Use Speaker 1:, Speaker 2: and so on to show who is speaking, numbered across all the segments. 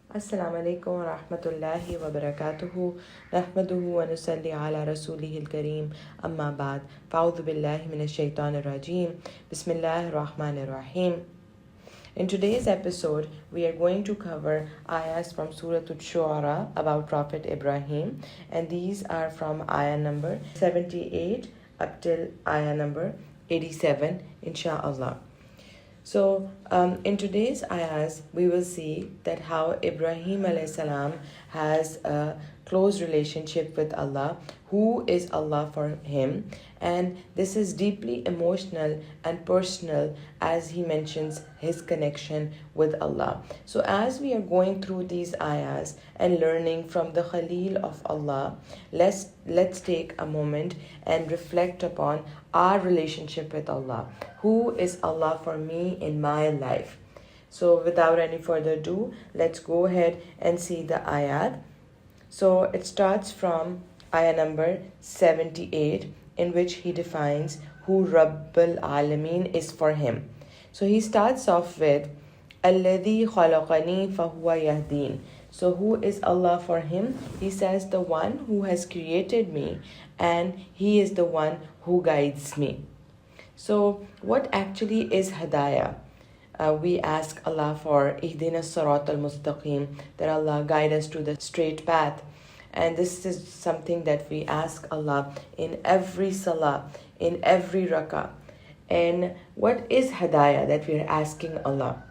Speaker 1: Assalamu alaikum wa rahmatullahi wa barakatuhu. Nahmaduhu wa nusalli ala rasulihil kareem. Amma ba'd. Fa'udhu billahi minash shaitanir rajeem. Bismillahir rahmanir rahim. In today's episode, we are going to cover ayahs from Surah Shu'ra about Prophet Ibrahim, and these are from ayah number 78 up till ayah number 87, insha'Allah. So, in today's ayahs, we will see that how Ibrahim A.S. has a close relationship with Allah, who is Allah for him, and this is deeply emotional and personal as he mentions his connection with Allah. So, as we are going through these ayahs and learning from the Khaleel of Allah, let's take a moment and reflect upon our relationship with Allah. Who is Allah for me in my life? So without any further ado, let's go ahead and see the ayat. So it starts from ayah number 78, in which he defines who Rabbul Alameen is for him. So he starts off with Alladhi khalaqani fahuwa yahdeen. So who is Allah for him? He says the one who has created me, and he is the one who guides me. So what actually is Hadaya? We ask Allah for Ihdina Sirat al-Mustaqim, that Allah guide us to the straight path. And this is something that we ask Allah in every salah, in every rakah. And what is Hadaya that we are asking Allah?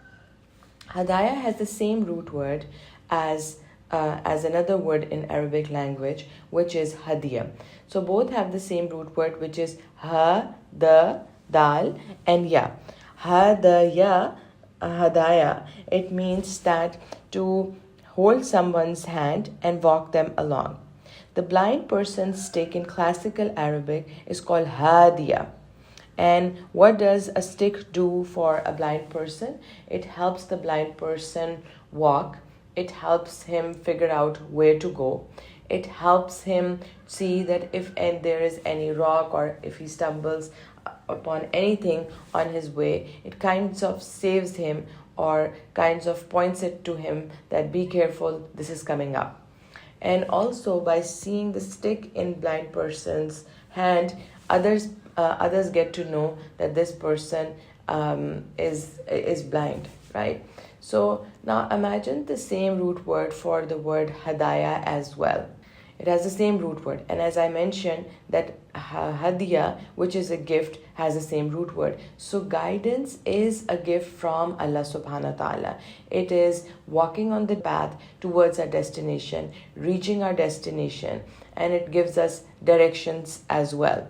Speaker 1: Hadaya has the same root word as another word in Arabic language, which is hadiya. So both have the same root word, which is ha, the, dal, and ya. Hadaya, hadaya, it means that to hold someone's hand and walk them along. The blind person's stick in classical Arabic is called hadiya. And what does a stick do for a blind person? It helps the blind person walk. It helps him figure out where to go. It helps him see that if there is any rock, or if he stumbles upon anything on his way, it kinds of saves him, or kinds of points it to him that be careful, this is coming up. And also by seeing the stick in blind person's hand, others get to know that this person is blind, right? So now imagine the same root word for the word hadaya as well. It has the same root word, and as I mentioned that hadiya, which is a gift, has the same root word. So guidance is a gift from Allah subhanahu wa ta'ala. It is walking on the path towards our destination, reaching our destination, and it gives us directions as well.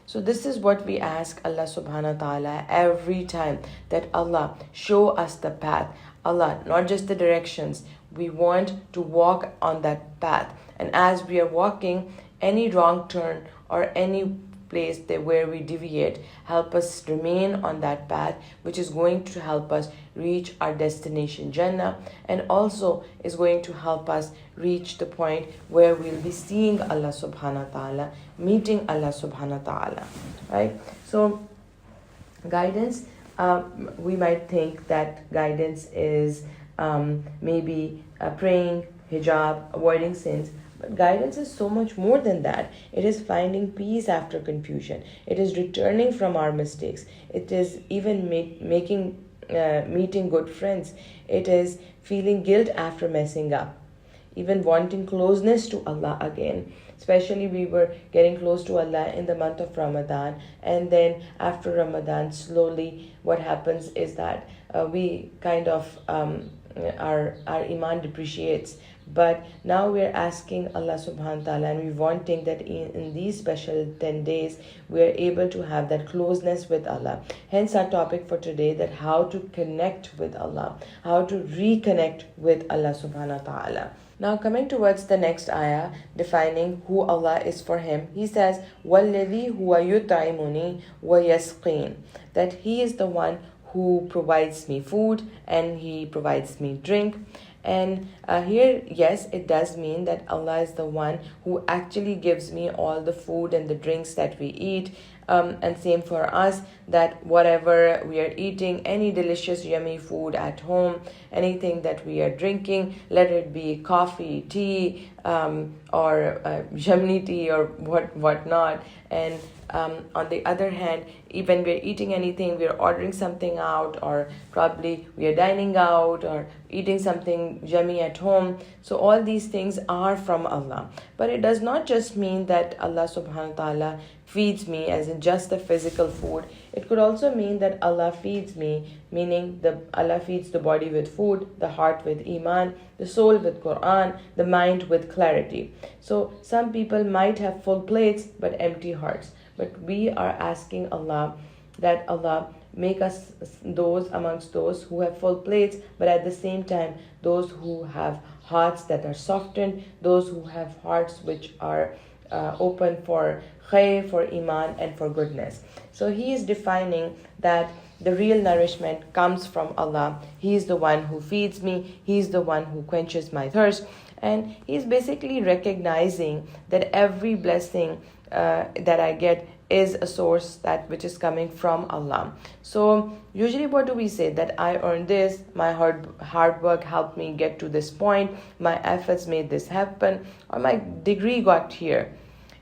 Speaker 1: So this is what we ask Allah subhanahu wa ta'ala every time, that Allah show us the path. Allah, not just the directions, we want to walk on that path. And as we are walking, any wrong turn or any place where we deviate, help us remain on that path, which is going to help us reach our destination Jannah, and also is going to help us reach the point where we'll be seeing Allah subhanahu wa ta'ala, meeting Allah subhanahu wa ta'ala, right? So guidance, we might think that guidance is maybe praying, hijab, avoiding sins. But guidance is so much more than that. It is finding peace after confusion. It is returning from our mistakes. It is even meeting good friends. It is feeling guilt after messing up. Even wanting closeness to Allah again. Especially we were getting close to Allah in the month of Ramadan, and then after Ramadan, slowly what happens is that we kind of our iman depreciates. But now we're asking Allah subhanahu wa ta'ala, and we're wanting that in these special 10 days we are able to have that closeness with Allah. Hence our topic for today, that how to connect with Allah, how to reconnect with Allah subhanahu wa ta'ala. Now coming towards the next ayah, defining who Allah is for him, he says, وَالَّذِي هُوَ يُطْعِمُنِي وَيَسْقِينِ, that he is the one who provides me food and he provides me drink. And here, yes, it does mean that Allah is the one who actually gives me all the food and the drinks that we eat. And same for us, that whatever we are eating, any delicious yummy food at home, anything that we are drinking, let it be coffee, tea, or yummy tea, or whatnot. And on the other hand, even we're eating anything, we're ordering something out, or probably we are dining out, or eating something yummy at home. So all these things are from Allah. But it does not just mean that Allah subhanahu wa ta'ala feeds me as in just the physical food. It could also mean that Allah feeds me, meaning Allah feeds the body with food, the heart with iman, the soul with Quran, the mind with clarity. So some people might have full plates but empty hearts. But we are asking Allah that Allah make us those amongst those who have full plates, but at the same time those who have hearts that are softened, those who have hearts which are open for khair, for iman, and for goodness. So he is defining that the real nourishment comes from Allah. He is the one who feeds me. He is the one who quenches my thirst. And he is basically recognizing that every blessing that I get is a source that which is coming from Allah. So usually what do we say? That I earned this, my hard work helped me get to this point, my efforts made this happen, or my degree got here.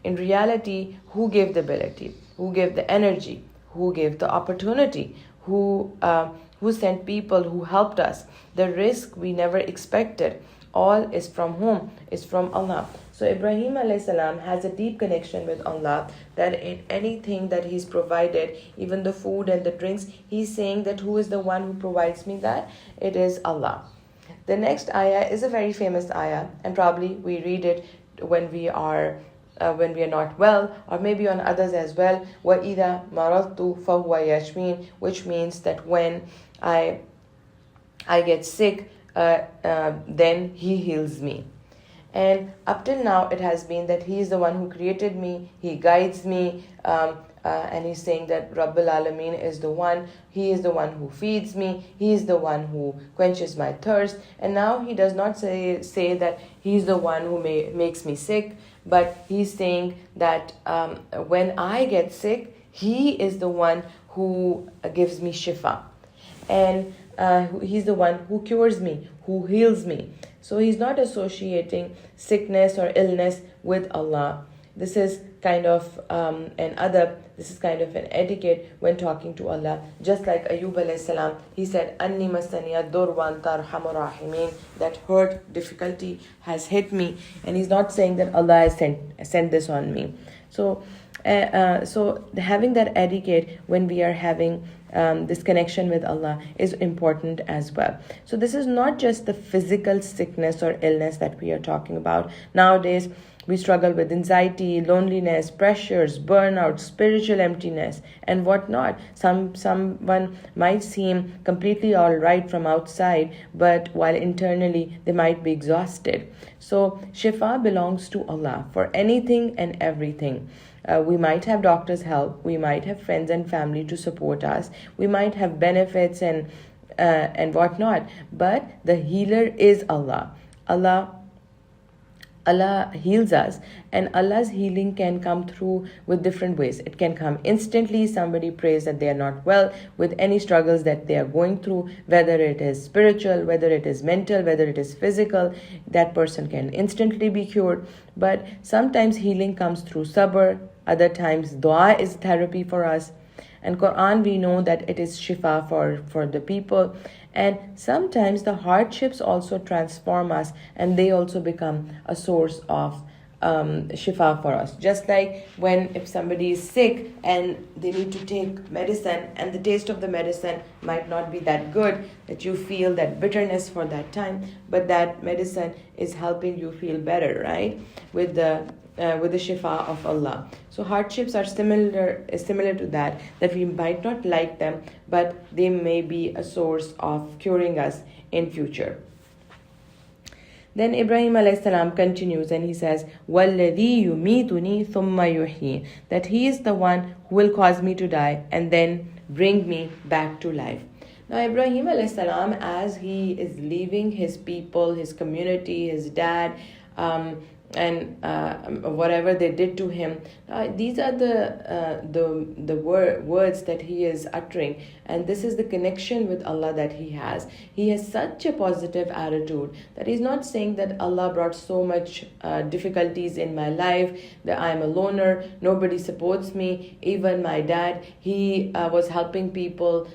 Speaker 1: In reality, who gave the ability? Who gave the energy? Who gave the opportunity? Who sent people who helped us? The risk we never expected. All is from whom? Is from Allah. So Ibrahim A.S. has a deep connection with Allah, that in anything that he's provided, even the food and the drinks, he's saying that who is the one who provides me that? It is Allah. The next ayah is a very famous ayah, and probably we read it when we are not well, or maybe on others as well. وَإِذَا مَرَضْتُ فَهُوَ يَشْفِينِ, which means that when I get sick, then he heals me. And up till now it has been that he is the one who created me, he guides me, and he's saying that Rabbul Alameen is the one, he is the one who feeds me, he is the one who quenches my thirst. And now he does not say that he's the one who makes me sick, but he's saying that when I get sick, he is the one who gives me shifa. And he's the one who cures me, who heals me. So he's not associating sickness or illness with Allah. This is kind of an adab, this is kind of an etiquette when talking to Allah. Just like Ayub alayhis salam, he said, Anni masaniya dur wa anta arhamur rahimin, that hurt, difficulty has hit me. And he's not saying that Allah has sent this on me. So having that etiquette when we are having this connection with Allah is important as well. So this is not just the physical sickness or illness that we are talking about. Nowadays, we struggle with anxiety, loneliness, pressures, burnout, spiritual emptiness, and whatnot. Someone might seem completely all right from outside, but while internally they might be exhausted. So shifa belongs to Allah for anything and everything. We might have doctors' help, we might have friends and family to support us, we might have benefits and whatnot, but the healer is Allah. Allah heals us, and Allah's healing can come through with different ways. It can come instantly. Somebody prays that they are not well with any struggles that they are going through, whether it is spiritual, whether it is mental, whether it is physical, that person can instantly be cured. But sometimes healing comes through sabr, other times dua is therapy for us. And Quran, we know that it is shifa for the people. And sometimes the hardships also transform us, and they also become a source of shifa for us. Just like if somebody is sick and they need to take medicine, and the taste of the medicine might not be that good, that you feel that bitterness for that time, but that medicine is helping you feel better, right? With the shifa of Allah. So hardships are similar to that we might not like them, but they may be a source of curing us in future. Then Ibrahim A.S. continues and he says, وَالَّذِي يُمِيتُنِي ثُمَّ يُحْيِي, that he is the one who will cause me to die and then bring me back to life. Now Ibrahim A.S., as he is leaving his people, his community, his dad, and whatever they did to him. These are the words that he is uttering, and this is the connection with Allah that he has. He has such a positive attitude that he's not saying that Allah brought so much difficulties in my life, that I'm a loner, nobody supports me. Even my dad, he was helping people,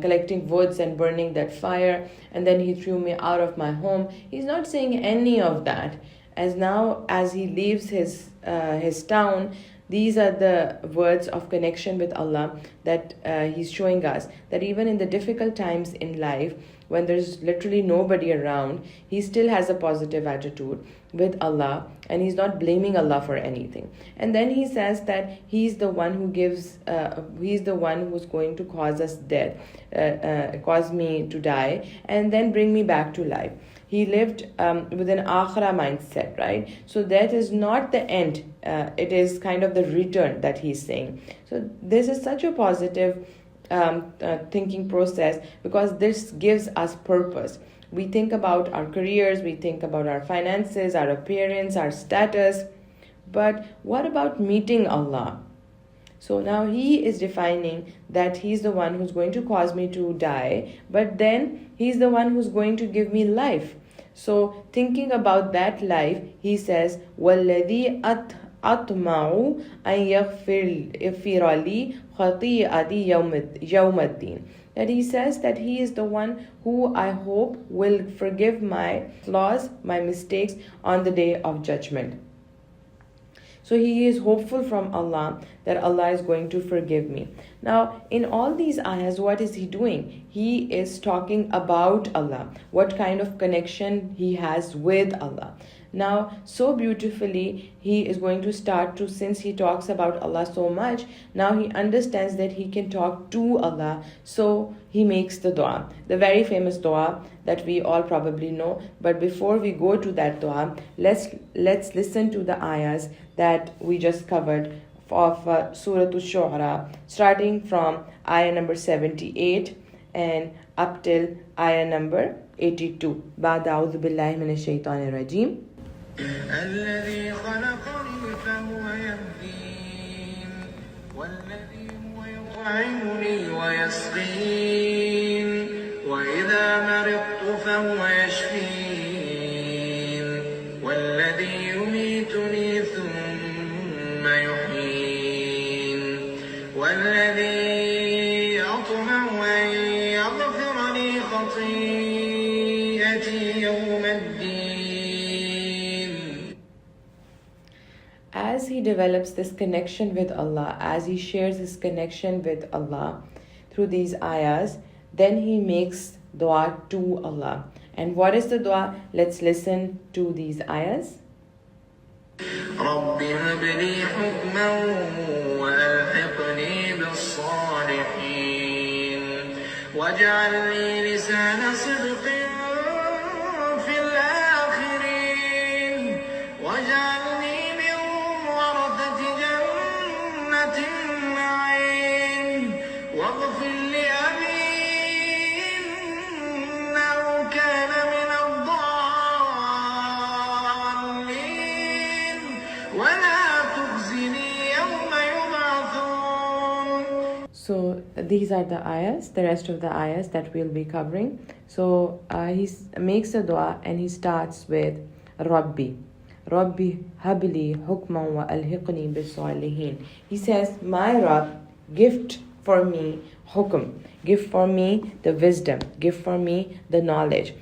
Speaker 1: collecting woods and burning that fire, and then he threw me out of my home. He's not saying any of that. As he leaves his town, these are the words of connection with Allah that he's showing us, that even in the difficult times in life, when there's literally nobody around, he still has a positive attitude with Allah, and he's not blaming Allah for anything. And then he says that he's the one who gives, he's the one who's going to cause us death, cause me to die, and then bring me back to life. He lived with an akhira mindset, right? So that is not the end. It is kind of the return that he's saying. So this is such a positive thinking process, because this gives us purpose. We think about our careers, we think about our finances, our appearance, our status, but what about meeting Allah? So now he is defining that he's the one who's going to cause me to die, but then he's the one who's going to give me life. So thinking about that life, he says, وَالَّذِي أَطْمَعُ أَن يَغْفِرَ لِي خَطِيئَتِي يَوْمَ الدِّينِ. That he says that he is the one who I hope will forgive my flaws, my mistakes on the day of judgment. So he is hopeful from Allah that Allah is going to forgive me. Now, in all these ayahs, what is he doing? He is talking about Allah, what kind of connection he has with Allah. Now, so beautifully, he is going to start to, since he talks about Allah so much, now he understands that he can talk to Allah. So he makes the dua, the very famous dua that we all probably know. But before we go to that dua, let's listen to the ayahs that we just covered of Surah Shu'ra, starting from ayah number 78 and up till ayah number 82. Ba'da a'udhu billahi minash shaitanir rajim.
Speaker 2: الذي خلقني فهو يهدين والذي هو يطعمني ويسقين وإذا مرضت فهو يشفين والذي يميتني ثم يحيين والذي أطمع أن يغفر لي خطيئتي يوم الدين.
Speaker 1: As he develops this connection with Allah, as he shares his connection with Allah through these ayahs, then he makes dua to Allah. And what is the dua? Let's listen to these ayahs.
Speaker 2: رب هب لي حكما وألحقني بالصالحين واجعل لي لسان صدق في الآخرين واجعلني من ورثة جنة النعيم واغفر لأبي إنه كان من الضالين ولا تخزني يوم يبعثون.
Speaker 1: So these are the ayahs, the rest of the ayahs that we'll be covering. So he makes a dua and he starts with Rabbi. Rabbi habli hukman wa alhiqni bis-salihin. He says, my Rabb, gift for me hukm, give for me the wisdom, give for me the knowledge.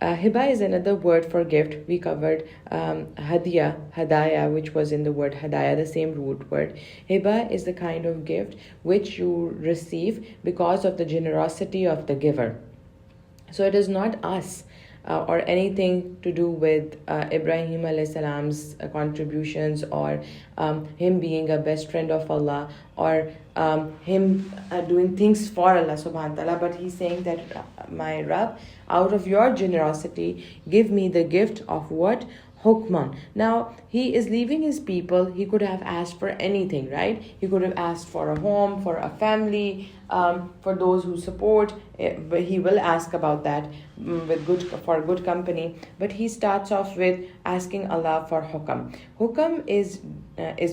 Speaker 1: Hiba is another word for gift. We covered hadaya, which was in the word hadaya, the same root word. Hiba is the kind of gift which you receive because of the generosity of the giver. So it is not us or anything to do with Ibrahim A.S.'s contributions or him being a best friend of Allah or him doing things for Allah subhanahu wa ta'ala, but he's saying that my Rabb, out of your generosity, give me the gift of what? hukman. Now he is leaving his people. He could have asked for anything, right? He could have asked for a home, for a family, for those who support. But he will ask about that with good company. But he starts off with asking Allah for hukam. Hukam is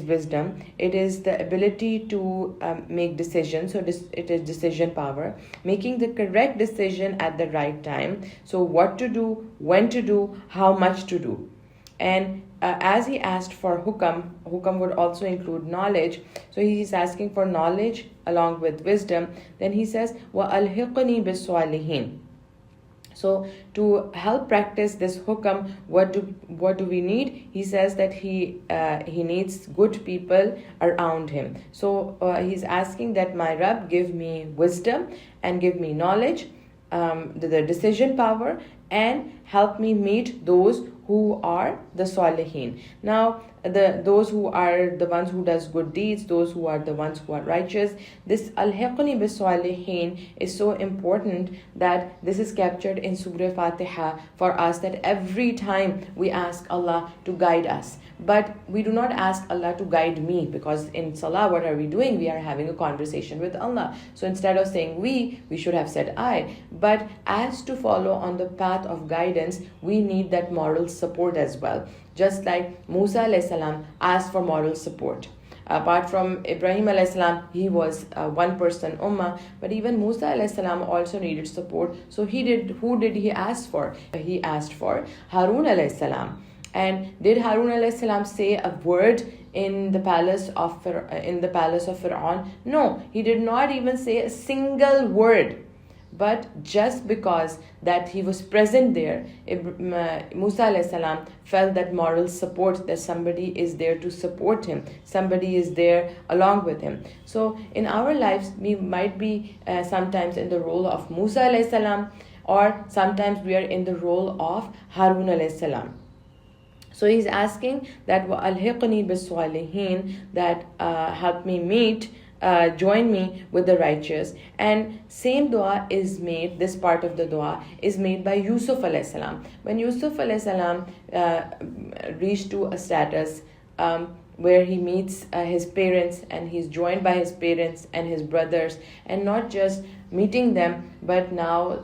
Speaker 1: wisdom. It is the ability to make decisions. So it is decision power, making the correct decision at the right time. So what to do, when to do, how much to do. And as he asked for hukam would also include knowledge. So he's asking for knowledge along with wisdom. Then he says, wa alhiqni bis-salihin. So to help practice this hukam, what do we need? He says that he needs good people around him. So he's asking that my Rabb give me wisdom and give me knowledge, the decision power, and help me meet those who are the salihin. Now those who are the ones who does good deeds, those who are the ones who are righteous. This al-hiqni bis-salihin is so important that this is captured in Surah Fatiha for us, that every time we ask Allah to guide us. But we do not ask Allah to guide me, because in Salah, what are we doing? We are having a conversation with Allah. So instead of saying we should have said I. But as to follow on the path of guidance, we need that moral support as well. Just like Musa a.s. asked for moral support. Apart from Ibrahim A.S, he was one person ummah, but even Musa a.s. also needed support. So who did he ask for? He asked for Harun a.s. And did Harun a.s. say a word in the palace of Fir'aun? No, he did not even say a single word. But just because that he was present there, Musa a.s. felt that moral support, that somebody is there to support him, somebody is there along with him. So in our lives, we might be sometimes in the role of Musa a.s. or sometimes we are in the role of Harun a.s. So he's asking that وَأَلْحِقْنِي بِالصَّالِحِينَ, that help me meet, join me with the righteous. And same dua is made, this part of the dua is made by Yusuf a.s. When Yusuf a.s. reached to a status where he meets his parents, and he's joined by his parents and his brothers, and not just meeting them, but now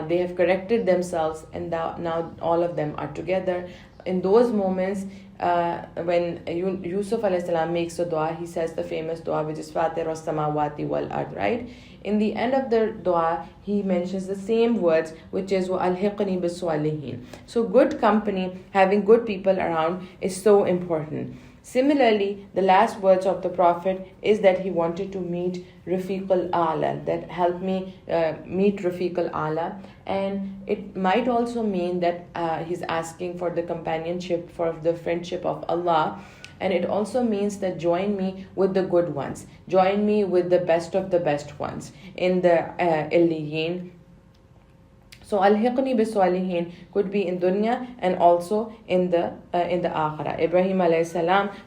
Speaker 1: they have corrected themselves, and now all of them are together. In those moments, when Yusuf a.s. makes a dua, he says the famous dua, which is Fatir as-samawati wal ard, right? In the end of the dua, he mentions the same words, which is وَأَلْحِقْنِي بِالصَّالِحِينَ. So good company, having good people around, is so important. Similarly, the last words of the Prophet is that he wanted to meet Rafiq al-A'la, that help me meet Rafiq al-A'la. And it might also mean that he's asking for the companionship, for the friendship of Allah. And it also means that join me with the good ones, join me with the best of the best ones in the Illiyin. So al-hiqni bis-salihin could be in dunya and also in the akhirah. Ibrahim A.S.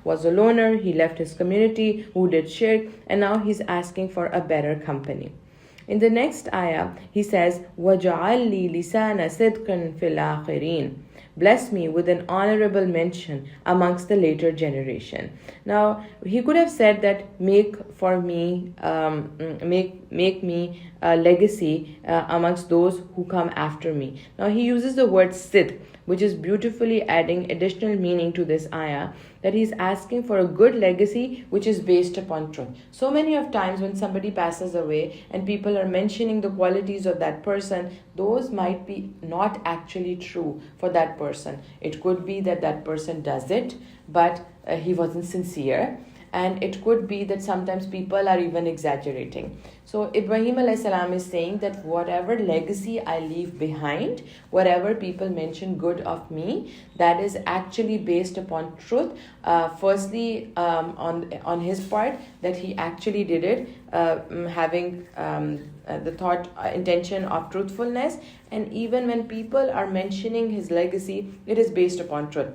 Speaker 1: was a loner. He left his community who did shirk, and now he's asking for a better company. In the next ayah, he says, وَجَعَلْ لِي لِسَانَ صِدْقٍ فِي الْآخِرِينَ. Bless me with an honorable mention amongst the later generation. Now, he could have said that make me a legacy amongst those who come after me. Now, he uses the word sid, which is beautifully adding additional meaning to this ayah, that he's asking for a good legacy which is based upon truth. So many of times when somebody passes away and people are mentioning the qualities of that person, those might be not actually true for that person. It could be that that person does it, but he wasn't sincere. And it could be that sometimes people are even exaggerating. So Ibrahim A.S. is saying that whatever legacy I leave behind, whatever people mention good of me, that is actually based upon truth. Firstly, on his part, that he actually did it, having the intention of truthfulness. And even when people are mentioning his legacy, it is based upon truth.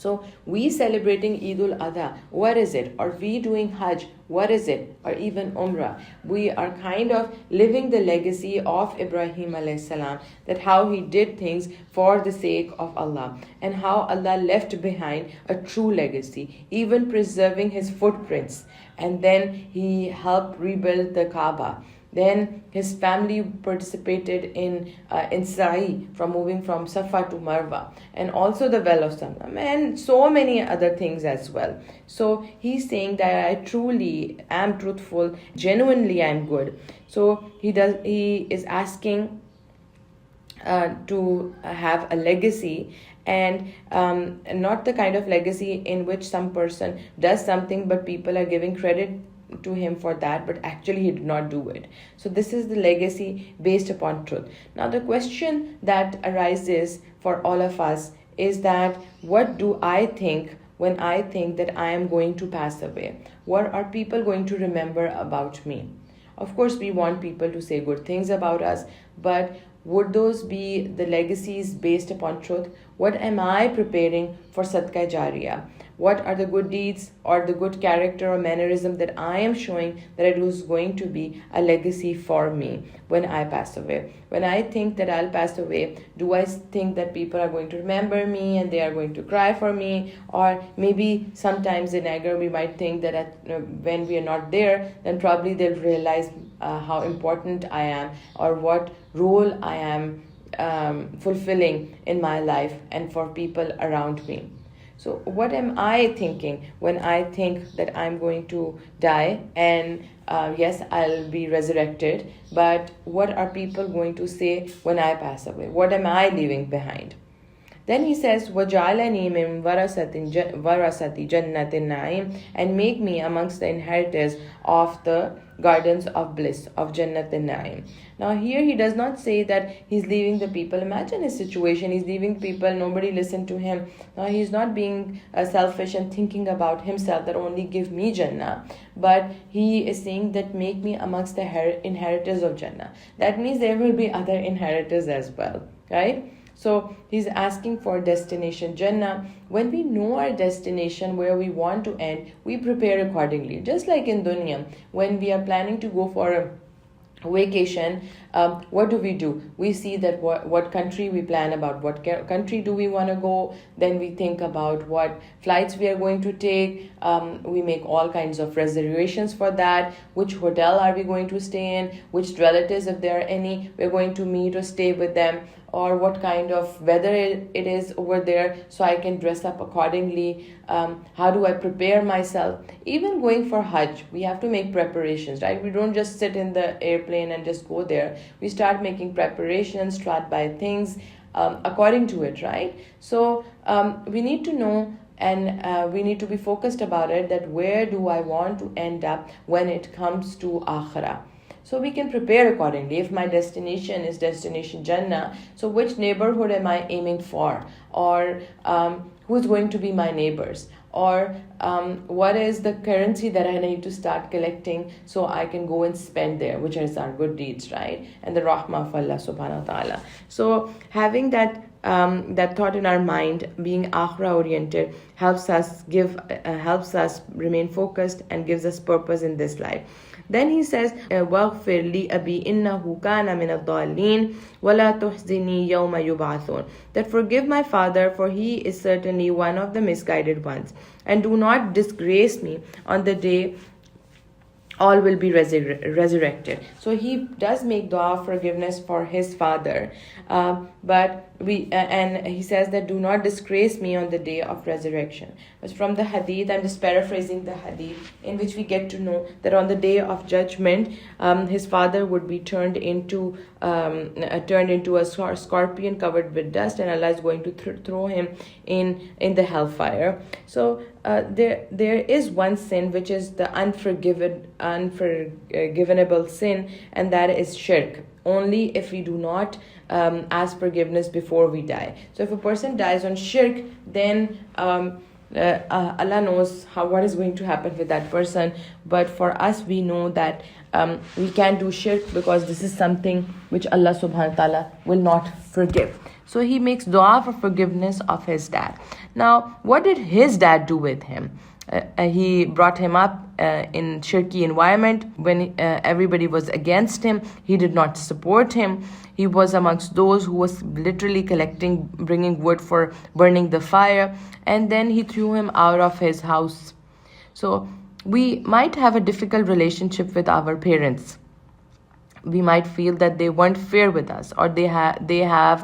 Speaker 1: So we celebrating Eid al-Adha, what is it? Or we doing Hajj, what is it? Or even Umrah. We are kind of living the legacy of Ibrahim A.S. that how he did things for the sake of Allah and how Allah left behind a true legacy, even preserving his footprints. And then he helped rebuild the Kaaba. Then his family participated in Sa'i, from moving from Safa to Marwa, and also the well of Zamzam, and so many other things as well. So he's saying that I truly am truthful, genuinely I'm good. So he is asking to have a legacy, and not the kind of legacy in which some person does something but people are giving credit to him for that, but actually he did not do it. So this is the legacy based upon truth. Now the question that arises for all of us is that what do I think when I think that I am going to pass away? What are people going to remember about me? Of course we want people to say good things about us, but would those be the legacies based upon truth? What am I preparing for Sadqa Jariyah? What are the good deeds or the good character or mannerism that I am showing that it was going to be a legacy for me when I pass away? When I think that I'll pass away, do I think that people are going to remember me and they are going to cry for me? Or maybe sometimes in anger we might think that when we are not there, then probably they'll realize how important I am or what role I am fulfilling in my life and for people around me. So what am I thinking when I think that I'm going to die and yes, I'll be resurrected, but what are people going to say when I pass away? What am I leaving behind? Then he says, وَجَعَلَنِي مِنْ وَرَثَةِ جَنَّةِ النَّعِيمِ, and make me amongst the inheritors of the gardens of bliss, of Jannat al-Na'im. Now here he does not say that he's leaving the people. Imagine his situation, he's leaving people, nobody listened to him. Now he's not being selfish and thinking about himself that only give me Jannah, but he is saying that make me amongst the inheritors of Jannah. That means there will be other inheritors as well, right? So he's asking for destination Jannah. When we know our destination, where we want to end, we prepare accordingly. Just like in dunya, when we are planning to go for a vacation, what do? We see that what country we plan about, what country do we want to go, then we think about what flights we are going to take, we make all kinds of reservations for that, which hotel are we going to stay in, which relatives, if there are any, we're going to meet or stay with them, or what kind of weather it is over there so I can dress up accordingly. How do I prepare myself? Even going for Hajj, we have to make preparations, right? We don't just sit in the airplane and just go there. We start making preparations, start buy things according to it, right? So we need to know, and we need to be focused about it, that where do I want to end up when it comes to Akhirah. So we can prepare accordingly. If my destination is destination Jannah, so which neighborhood am I aiming for? Or who's going to be my neighbors? Or what is the currency that I need to start collecting so I can go and spend there, which is our good deeds, right? And the rahmah of Allah subhanahu wa ta'ala. So having that thought in our mind, being akhirah oriented, helps us remain focused and gives us purpose in this life. Then he says, وَاغْفِرْ لِي أَبِي إِنَّهُ كَانَ مِنَ الضَّالِّينَ وَلَا تُحْزِنِي يَوْمَ يُبْعَثُونَ. That forgive my father, for he is certainly one of the misguided ones. And do not disgrace me on the day all will be resurrected. So he does make dua of forgiveness for his father, but and he says that do not disgrace me on the day of resurrection. But from the hadith, I'm just paraphrasing the hadith, in which we get to know that on the day of judgment, his father would be turned into a scorpion covered with dust, and Allah is going to throw him in the hellfire. So there is one sin which is the unforgivable sin, and that is shirk. Only if we do not ask forgiveness before we die. So if a person dies on shirk, then Allah knows what is going to happen with that person. But for us, we know that we can't do shirk, because this is something which Allah subhanahu wa ta'ala will not forgive. So he makes dua for forgiveness of his dad. Now, what did his dad do with him? He brought him up in shirky environment when everybody was against him. He did not support him. He was amongst those who was literally bringing wood for burning the fire, and then he threw him out of his house. So we might have a difficult relationship with our parents. We might feel that they weren't fair with us, or they have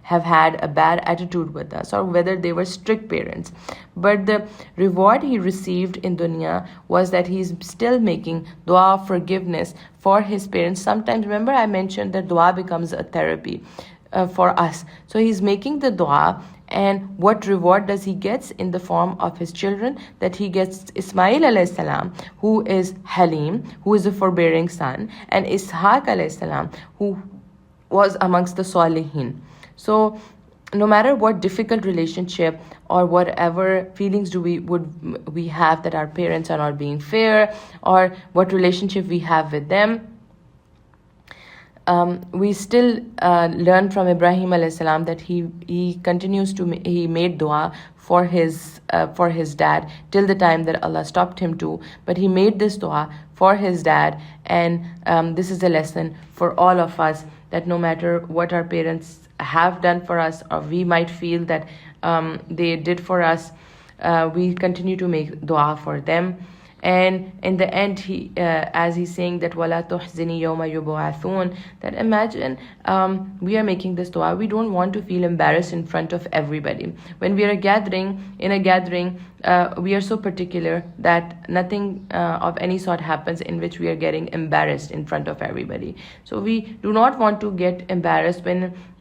Speaker 1: had a bad attitude with us, or whether they were strict parents. But the reward he received in dunya was that he's still making dua of forgiveness for his parents. Sometimes, remember I mentioned that dua becomes a therapy for us. So he's making the dua, and what reward does he get in the form of his children? That he gets Ismail alayhi salam, who is Halim, who is a forbearing son, and Ishaq alayhi salam, who was amongst the Salihin. So no matter what difficult relationship or whatever feelings we have that our parents are not being fair, or what relationship we have with them, we still learn from Ibrahim A.S. that he continues to he made dua for his dad till the time that Allah stopped him to. But he made this dua for his dad, and this is a lesson for all of us, that no matter what our parents have done for us, or we might feel that they did for us, we continue to make dua for them. And in the end, he, as he's saying that وَلَا تُحْزِنِي يَوْمَ يُبْعَثُونَ, that imagine we are making this dua. We don't want to feel embarrassed in front of everybody. When we are in a gathering, we are so particular that nothing of any sort happens in which we are getting embarrassed in front of everybody. So we do not want to get embarrassed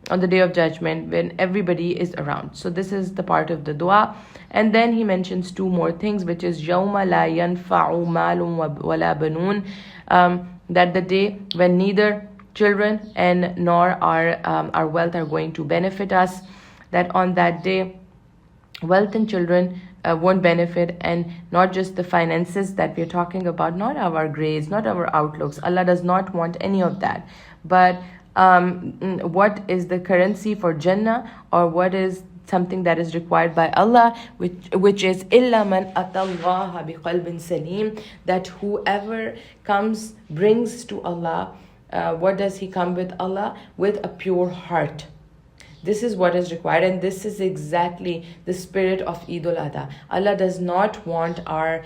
Speaker 1: on the day of judgment when everybody is around. So this is the part of the dua. And then he mentions two more things, which is يَوْمَ لَا يَنْفَعُ مَالٌ وَلَا بَنُونَ, that the day when neither children and nor our wealth are going to benefit us, that on that day wealth and children won't benefit, and not just the finances that we're talking about, not our grades, not our outlooks. Allah does not want any of that. But what is the currency for Jannah, or what is something that is required by Allah, which is إِلَّا مَنْ أَتَى اللَّهَ بِقَلْبٍ سَلِيمٍ, that whoever brings to Allah, what does he come with Allah? With a pure heart. This is what is required, and this is exactly the spirit of Eid al-Adha. Allah does not want our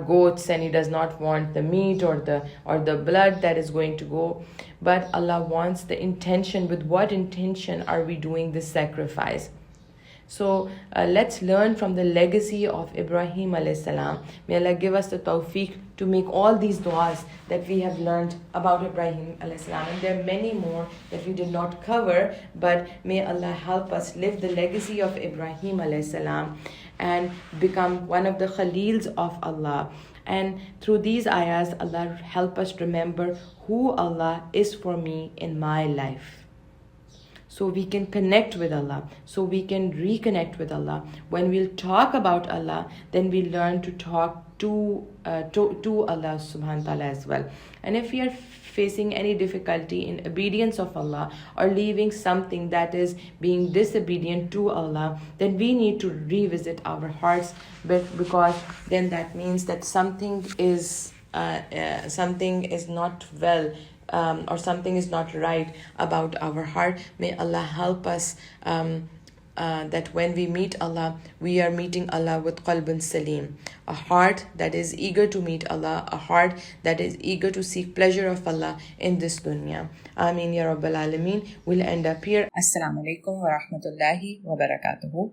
Speaker 1: goats, and He does not want the meat or the blood that is going to go, but Allah wants the intention. With what intention are we doing this sacrifice? So let's learn from the legacy of Ibrahim A.S. May Allah give us the tawfiq to make all these du'as that we have learned about Ibrahim A.S. And there are many more that we did not cover, but may Allah help us live the legacy of Ibrahim A.S. and become one of the Khalils of Allah. And through these ayahs, Allah help us remember who Allah is for me in my life, so we can connect with Allah, so we can reconnect with Allah. When we'll talk about Allah, then we learn to talk to Allah subhanahu wa ta'ala as well. And if we are facing any difficulty in obedience of Allah, or leaving something that is being disobedient to Allah, then we need to revisit our hearts, because then that means that something is not well, or something is not right about our heart. May Allah help us that when we meet Allah, we are meeting Allah with qalbun salim, a heart that is eager to meet Allah, a heart that is eager to seek pleasure of Allah in this dunya. Ameen ya Rabbal Alameen. We'll end up here. Assalamu alaikum wa rahmatullahi wa barakatuhu.